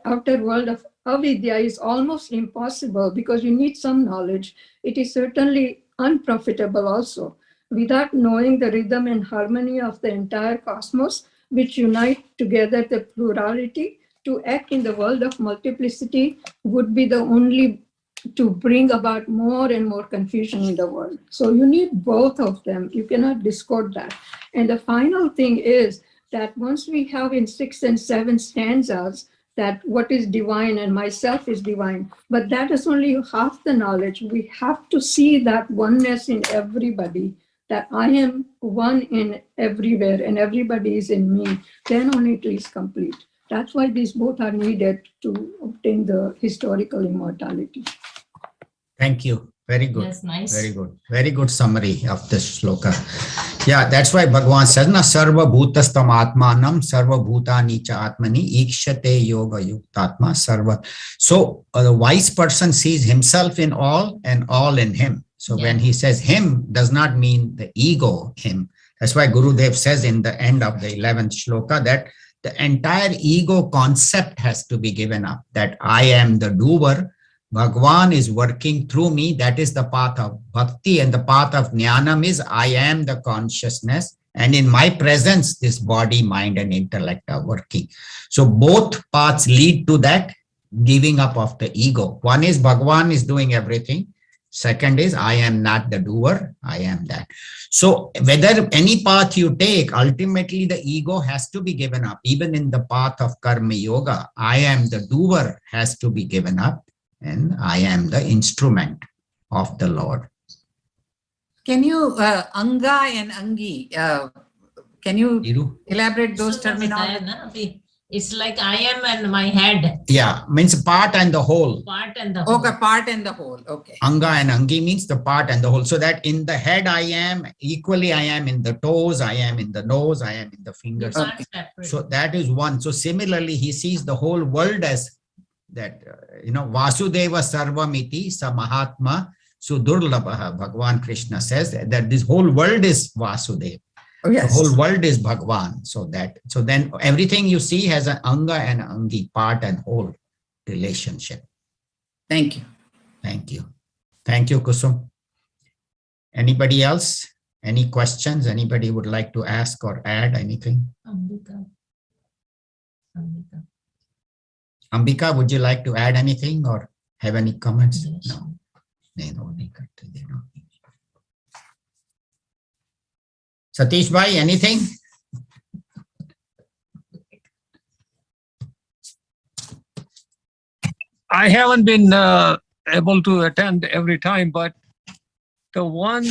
outer world of avidya is almost impossible because you need some knowledge. It is certainly unprofitable also. Without knowing the rhythm and harmony of the entire cosmos, which unite together the plurality, to act in the world of multiplicity would be the only to bring about more and more confusion in the world. So you need both of them. You cannot discord that. And the final thing is that once we have in 6 and 7 stanzas that what is divine and myself is divine, but that is only half the knowledge. We have to see that oneness in everybody, that I am one in everywhere and everybody is in me, then only it is complete. That's why these both are needed to obtain the historical immortality. Thank you. Very good. That's nice. Very good. Very good summary of this shloka. Yeah, that's why Bhagavan says, na sarva bhutastam atmanam sarva bhutani cha atmani ikshate yoga yuktatma sarva. So the wise person sees himself in all and all in him. So when he says him, does not mean the ego him. That's why Gurudev says in the end of the 11th shloka that the entire ego concept has to be given up, that I am the doer. Bhagwan is working through me. That is the path of bhakti, and the path of jnanam is I am the consciousness, and in my presence this body, mind and intellect are working. So both paths lead to that giving up of the ego. One is Bhagwan is doing everything. Second is I am not the doer, I am that. So whether any path you take, ultimately the ego has to be given up. Even in the path of karma yoga, I am the doer has to be given up, and I am the instrument of the Lord. Can you, Anga and Angi, can you elaborate those terminology? It's like I am and my head. Yeah, means part and the whole. Part and the whole. Okay, part and the whole. Okay. Anga and Angi means the part and the whole. So that in the head I am, equally I am in the toes, I am in the nose, I am in the fingers. So that is one. So similarly, he sees the whole world as that, Vasudeva Sarvamiti Samahatma Sudurlabha. Bhagavan Krishna says that this whole world is Vasudeva. Oh, yes. The whole world is Bhagwan. So then everything you see has an Anga and Angi, part and whole relationship. Thank you. Thank you. Thank you, Kusum. Anybody else? Any questions? Anybody would like to ask or add anything? Ambika. Ambika. Ambika, would you like to add anything or have any comments? Yes. No. They don't need it. They don't need it. Satish Bhai, anything? I haven't been able to attend every time, but the one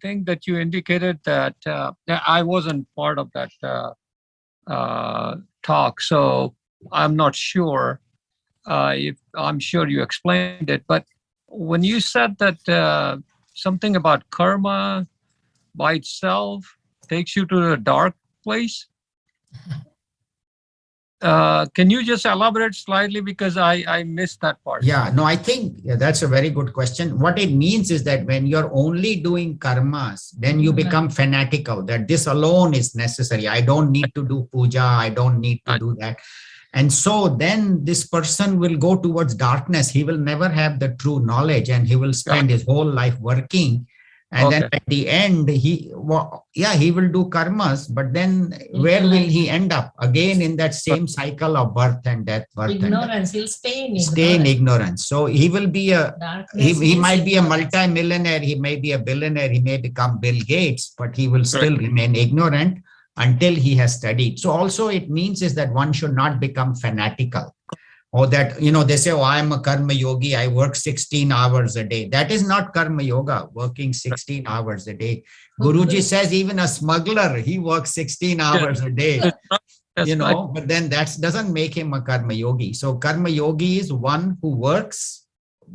thing that you indicated that I wasn't part of that talk, so I'm not sure if I'm sure you explained it, but when you said that something about karma by itself takes you to the dark place, can you just elaborate slightly, because I missed that part? Yeah, no, I think that's a very good question. What it means is that when you're only doing karmas, then you become fanatical, that this alone is necessary. I don't need to do puja. I don't need to do that. And so then this person will go towards darkness. He will never have the true knowledge, and he will spend his whole life working. And then at the end, he will do karmas, but then where will he end up? Again in that same cycle of birth and death, birth Ignorance, and he'll stay in death. Stay in ignorance. So he will be he might be a multi-millionaire, he may be a billionaire, he may become Bill Gates, but he will still remain ignorant until he has studied. So also it means is that one should not become fanatical. Or that, they say, oh, I'm a karma yogi, I work 16 hours a day. That is not karma yoga, working 16 hours a day. Guruji says even a smuggler, he works 16 hours a day, but then that doesn't make him a karma yogi. So karma yogi is one who works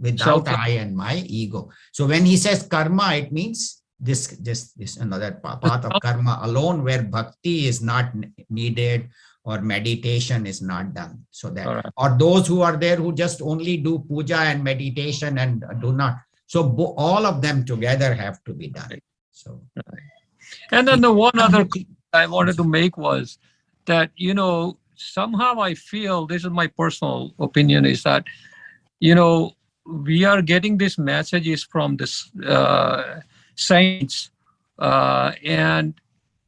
without I and my ego. So when he says karma, it means this another path of karma alone, where bhakti is not needed or meditation is not done. So that, or those who are there who just only do puja and meditation and do not. So all of them together have to be done. So, and then the one other I wanted to make was that, somehow I feel, this is my personal opinion, is that, we are getting these messages from this saints, and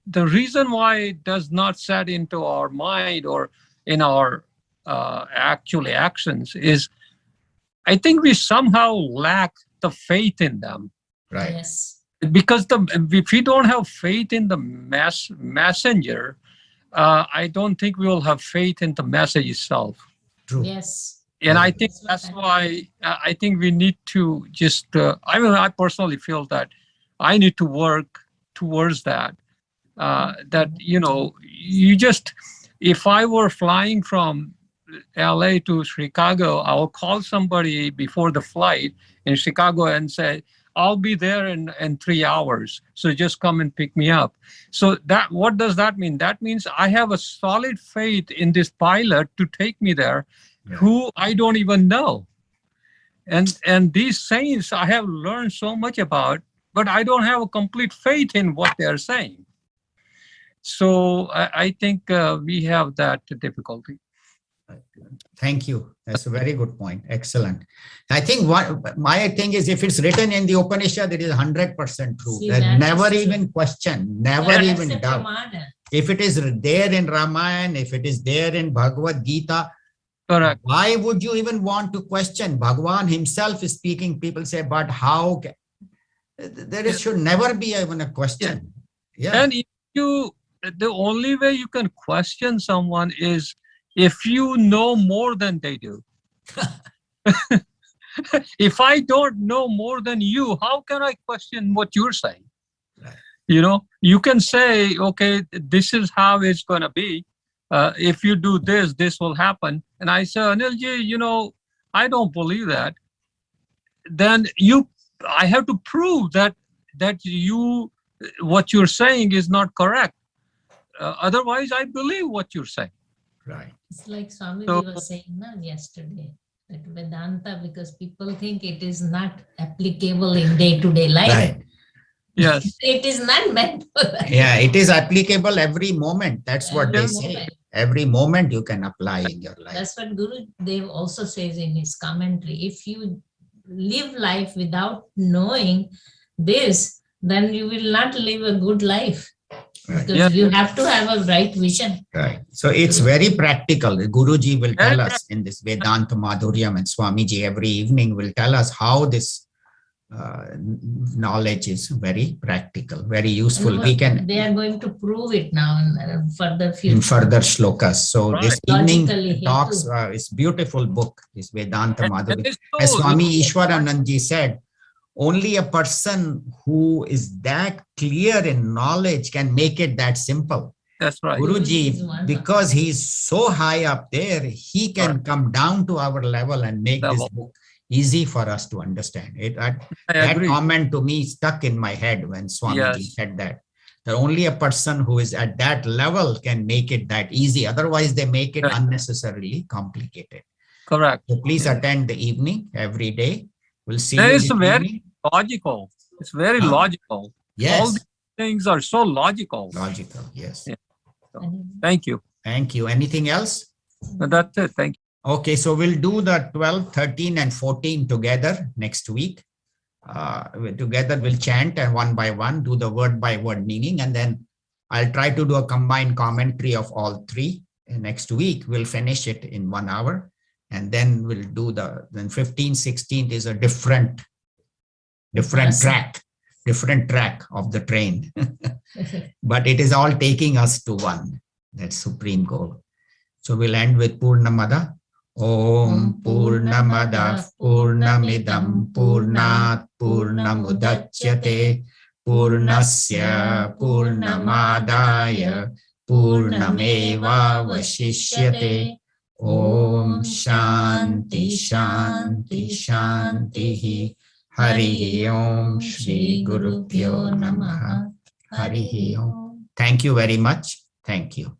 the reason why it does not set into our mind or in our actual actions is, I think we somehow lack the faith in them. Right. Yes. Because if we don't have faith in the messenger, I don't think we will have faith in the message itself. True. Yes. And I think that's why I think we need to just, I personally feel that I need to work towards that. If I were flying from LA to Chicago, I'll call somebody before the flight in Chicago and say, I'll be there in 3 hours. So just come and pick me up. So what does that mean? That means I have a solid faith in this pilot to take me there, who I don't even know. And these saints I have learned so much about, but I don't have a complete faith in what they're saying. So I think we have that difficulty. Thank you. That's a very good point. Excellent. I think my thing is, if it's written in the Upanishad, it is 100% true. Never even question, never even doubt. If it is there in Ramayana, if it is there in Bhagavad Gita, correct. Why would you even want to question? Bhagavan himself is speaking. People say, but how? Should never be even a question. Yeah. And the only way you can question someone is if you know more than they do. If I don't know more than you, how can I question what you're saying? Right. You can say, okay, this is how it's going to be. If you do this, this will happen. And I say, Anilji, I don't believe that. Then I have to prove that what you're saying is not correct. Otherwise, I believe what you're saying. Right. It's like Swamiji was saying yesterday, that Vedanta, because people think it is not applicable in day-to-day life. Right. Yes. It is not meant for that. Yeah, it is applicable every moment. That's what they say. Moment. Every moment you can apply in your life. That's what Guru Dev also says in his commentary. If you live life without knowing this, then you will not live a good life. Right. Because Yeah. you have to have a right vision. Right. So it's very practical. Guruji will Very tell us in this Vedanta Madhuryam, and Swamiji every evening will tell us how this knowledge is very practical, very useful. We can They are going to prove it now in further in future. further shlokas. So Right. this evening Logically, talks, Hetu. it's beautiful book, this Vedanta And Madhurya. it's As so, Swami Ishwaranandji said, only a person who is that clear in knowledge can make it that simple. that's right. Guruji is Guruji, one. because he's so high up there, he can Right. come down to our level and make this Level. book easy for us to understand. I That agree. comment to me stuck in my head when Swamiji Yes. said that. That only a person who is at that level can make it that easy. Otherwise, they make it Yes. unnecessarily complicated. Correct. So please Yeah. attend the evening every day. We'll see And you it's this very evening. logical. It's very Huh? logical. All Yes, these things are so logical. logical. Yes. Yeah. Thank you. Thank you. Anything else? And that's it. Thank you. Okay, so we'll do the 12, 13, and 14 together next week. Together we'll chant and one by one do the word by word meaning, and then I'll try to do a combined commentary of all three. And next week we'll finish it in 1 hour, and then we'll do then 15, 16 is a different track of the train. But it is all taking us to one, that supreme goal. So we'll end with Purnamada. Om Purnamada Purnamidam Purnat Purnamudachyate Purnasya Purnamadaya Purnameva Vashishyate. Om Shanti Shanti Shanti. Hari Om Shri Guru Pyo Namaha. Hari Om. Thank you very much. Thank you.